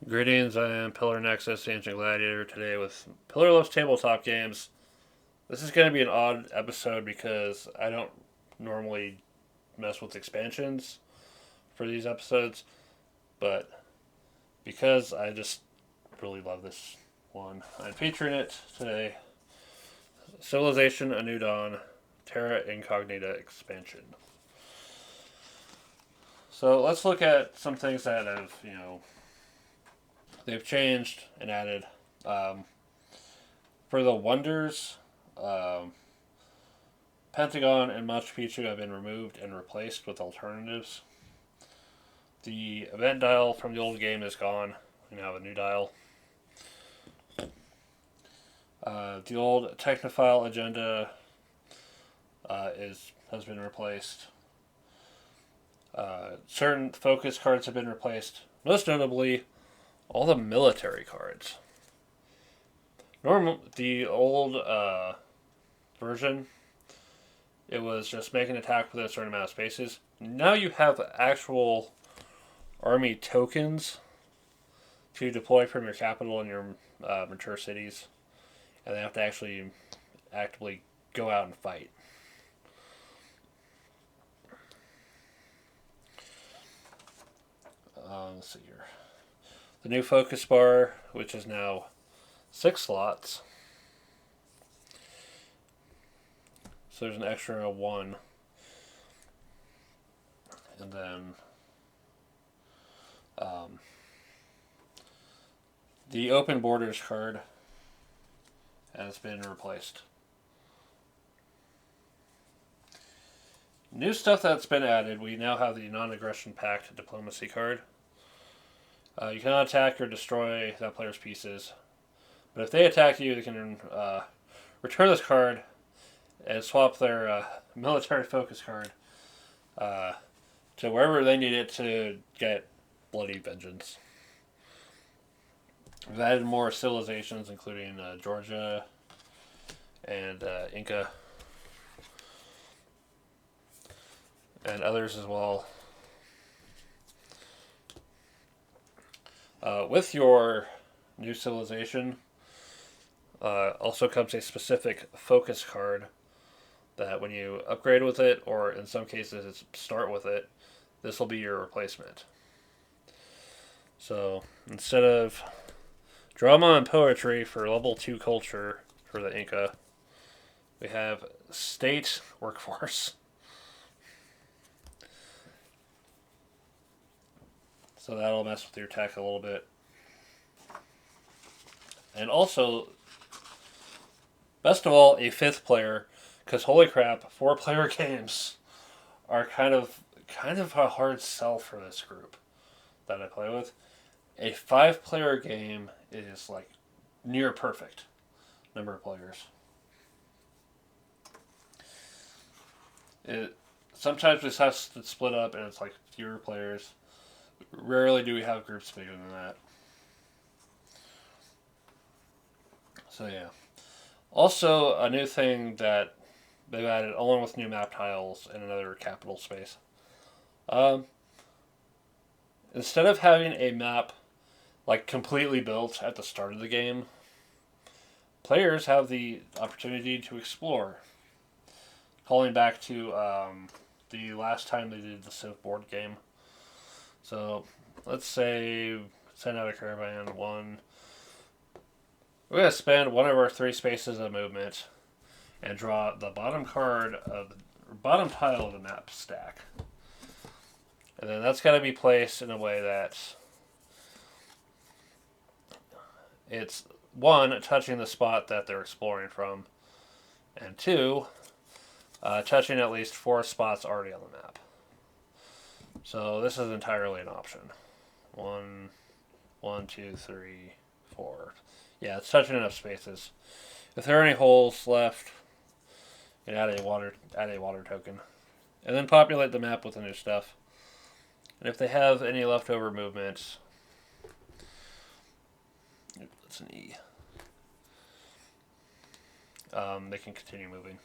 Greetings, I am Pillar Nexus, the Ancient Gladiator, today with Pillar Loves Tabletop Games. This is going to be an odd episode because I don't normally mess with expansions for these episodes, but because I just really love this one, I'm featuring it today. Civilization: A New Dawn, Terra Incognita expansion. So let's look at some things that have, they've changed and added. Um, for the wonders, um, Pentagon and Machu Picchu have been removed and replaced with alternatives. The event dial from the old game is gone. We now have a new dial. The old Technophile agenda has been replaced. Certain focus cards have been replaced. Most notably, all the military cards. The old version, it was just make an attack within a certain amount of spaces. Now you have actual army tokens to deploy from your capital and your mature cities, and they have to actually actively go out and fight. Let's see here. The new focus bar, which is now 6 slots. So there's an extra 1. And then the open borders card has been replaced. New stuff that's been added, we now have the non-aggression pact diplomacy card. You cannot attack or destroy that player's pieces, but if they attack you, they can return this card and swap their military focus card to wherever they need it to get bloody vengeance. We've added more civilizations, including Georgia and Inca, and others as well. With your new civilization, also comes a specific focus card that when you upgrade with it, or in some cases it's start with it, this will be your replacement. So instead of drama and poetry for level 2 culture for the Inca, we have state workforce. So that'll mess with your tech a little bit. And also, best of all, a 5th player, because holy crap, 4-player games are kind of a hard sell for this group that I play with. A 5-player game is like near perfect number of players. Sometimes we have to split up and it's like fewer players. Rarely do we have groups bigger than that. So yeah. Also, a new thing that they've added, along with new map tiles and another capital space. Instead of having a map like completely built at the start of the game, players have the opportunity to explore. Calling back to the last time they did the Civ board game. So let's say send out a caravan 1. We're going to spend one of our 3 spaces of movement and draw the bottom card of the bottom tile of the map stack. And then that's got to be placed in a way that it's 1, touching the spot that they're exploring from, and 2, touching at least 4 spots already on the map. So this is entirely an option. 1, 2, 3, 4. Yeah, it's touching enough spaces. If there are any holes left, you can add a water token, and then populate the map with the new stuff. And if they have any leftover movements, that's an E. They can continue moving.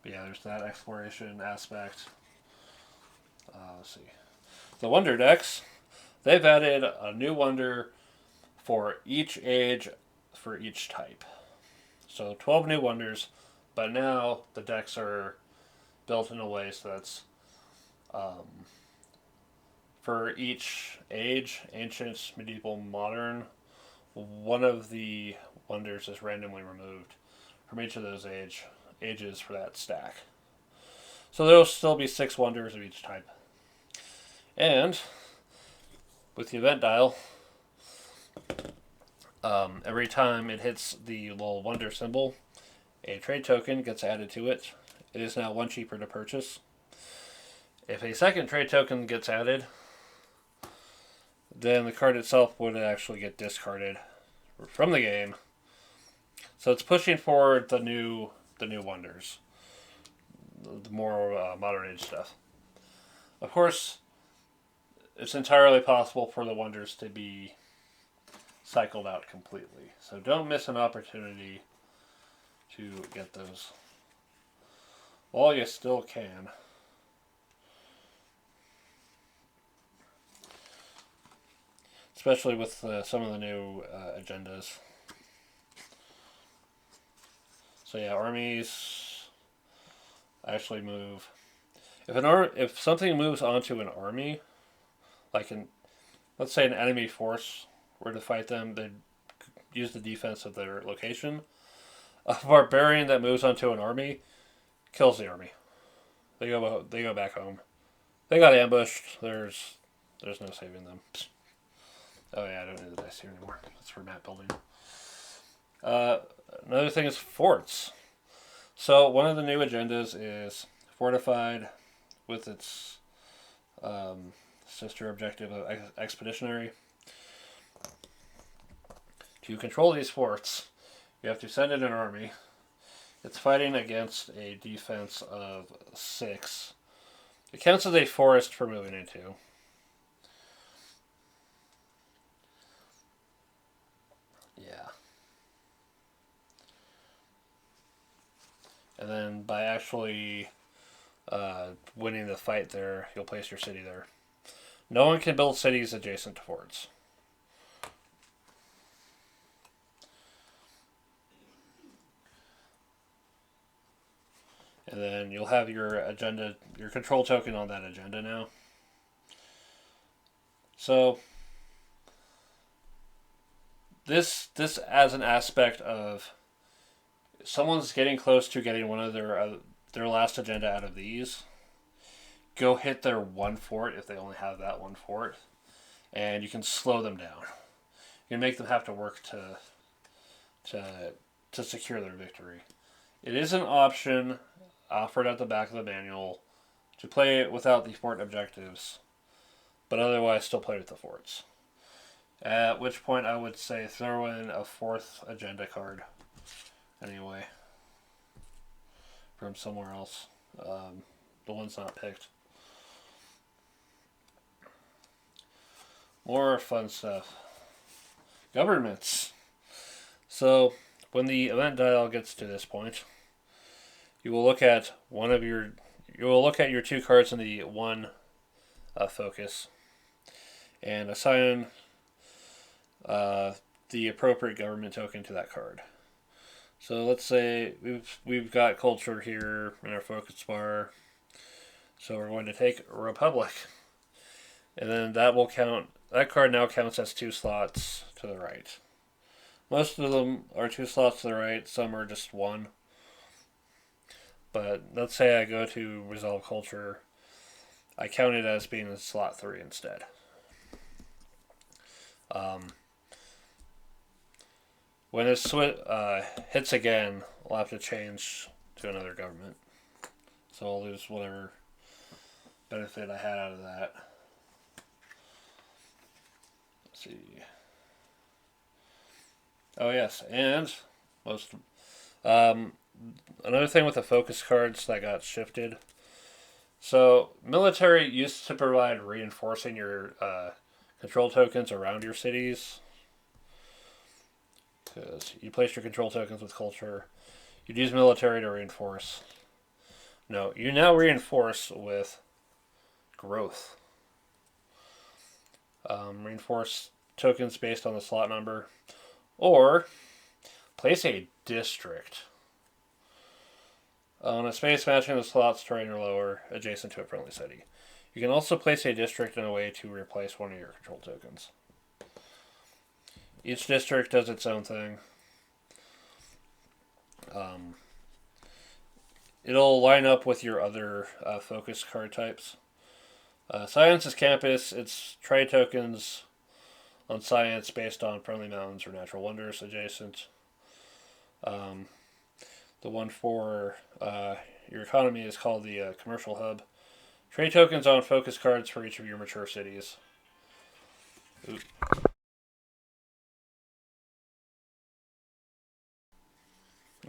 But yeah, there's that exploration aspect. Let's see. The Wonder decks, they've added a new Wonder for each age, for each type. So 12 new Wonders, but now the decks are built in a way so that's for each age, ancient, medieval, modern, one of the Wonders is randomly removed from each of those ages for that stack. So there will still be 6 Wonders of each type. And with the event dial, every time it hits the little Wonder symbol, a trade token gets added to it. It is now 1 cheaper to purchase. If a second trade token gets added, then the card itself would actually get discarded from the game. So it's pushing forward the new Wonders, the more modern age stuff. Of course, it's entirely possible for the Wonders to be cycled out completely. So don't miss an opportunity to get those while you still can. Especially with some of the new agendas. So yeah, armies actually move. If something moves onto an army, like let's say an enemy force were to fight them, they'd use the defense of their location. A barbarian that moves onto an army kills the army. They go back home. They got ambushed. There's no saving them. Oh yeah, I don't need the dice here anymore. That's for map building. Another thing is forts. So one of the new agendas is fortified with its sister objective of expeditionary. To control these forts, you have to send in an army. It's fighting against a defense of 6. It counts as a forest for moving into. Yeah. And then by actually winning the fight there, you'll place your city there. No one can build cities adjacent to forts. And then you'll have your agenda, your control token on that agenda now. So this as an aspect of someone's getting close to getting one of their last agenda out of these. Go hit their one fort if they only have that one fort, and you can slow them down. You can make them have to work to secure their victory. It is an option offered at the back of the manual to play it without the fort objectives, but otherwise still play with the forts. At which point I would say throw in a 4th agenda card anyway from somewhere else. The one's not picked. More fun stuff. Governments. So when the event dial gets to this point, you will look at your 2 cards in the 1 focus and assign the appropriate government token to that card. So let's say we've got culture here in our focus bar. So we're going to take Republic. And then that card now counts as 2 slots to the right. Most of them are 2 slots to the right, some are just 1. But let's say I go to resolve culture, I count it as being in slot 3 instead. When it hits again, I'll have to change to another government. So I'll lose whatever benefit I had out of that. Let's see. Oh yes, and another thing with the focus cards that got shifted. So military used to provide reinforcing your control tokens around your cities. Because you place your control tokens with culture. You'd use military to reinforce. No, you now reinforce with growth. Reinforce tokens based on the slot number. Or place a district on a space matching the slots terrain or lower adjacent to a friendly city. You can also place a district in a way to replace one of your control tokens. Each district does its own thing. It'll line up with your other focus card types. Science is campus. It's trade tokens on science based on friendly mountains or natural wonders adjacent. The one for your economy is called the commercial hub. Trade tokens on focus cards for each of your mature cities. Oop.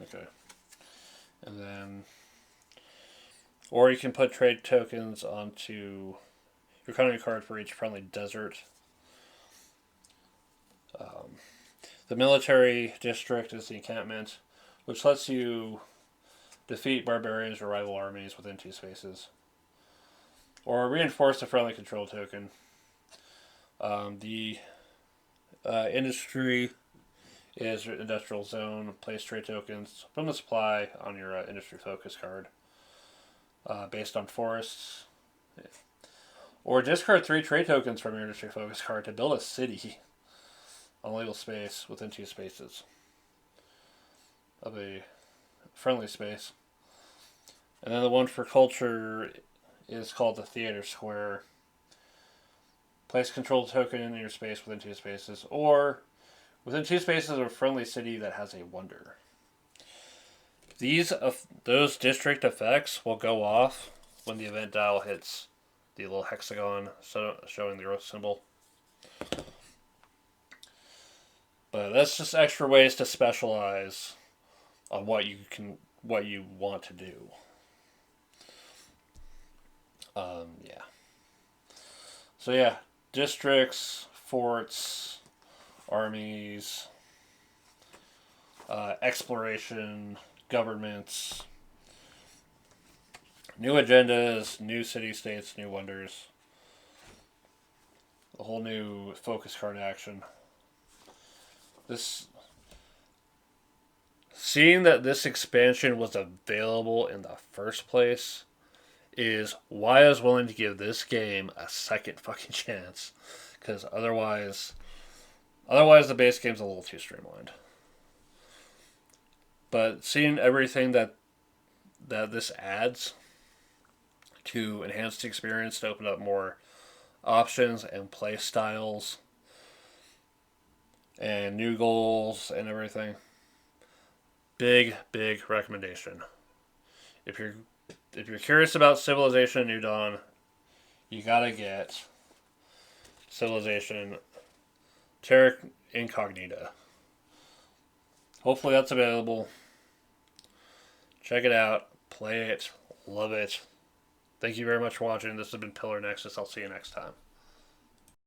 Okay. And then, or you can put trade tokens onto your economy card for each friendly desert. The military district is the encampment, which lets you defeat barbarians or rival armies within 2 spaces. Or reinforce a friendly control token. The industry is your industrial zone. Place trade tokens from the supply on your industry focus card based on forests. Or discard 3 trade tokens from your industry focus card to build a city on legal space within 2 spaces of a friendly space. And then the one for culture is called the theater square. Place control token in your space within 2 spaces, or within 2 spaces of a friendly city that has a wonder. Those district effects will go off when the event dial hits the little hexagon showing the Earth symbol. But that's just extra ways to specialize on what you want to do. Yeah. So yeah, districts, forts, armies, exploration, governments, new agendas, new city-states, new wonders, a whole new focus card action. Seeing that this expansion was available in the first place is why I was willing to give this game a second fucking chance. Because otherwise the base game's a little too streamlined. But seeing everything that this adds to enhance the experience, to open up more options and play styles and new goals and everything, big recommendation. If you're curious about Civilization New Dawn, you gotta get Civilization Terra Incognita. Hopefully that's available. Check it out. Play it. Love it. Thank you very much for watching. This has been Pillar Nexus. I'll see you next time.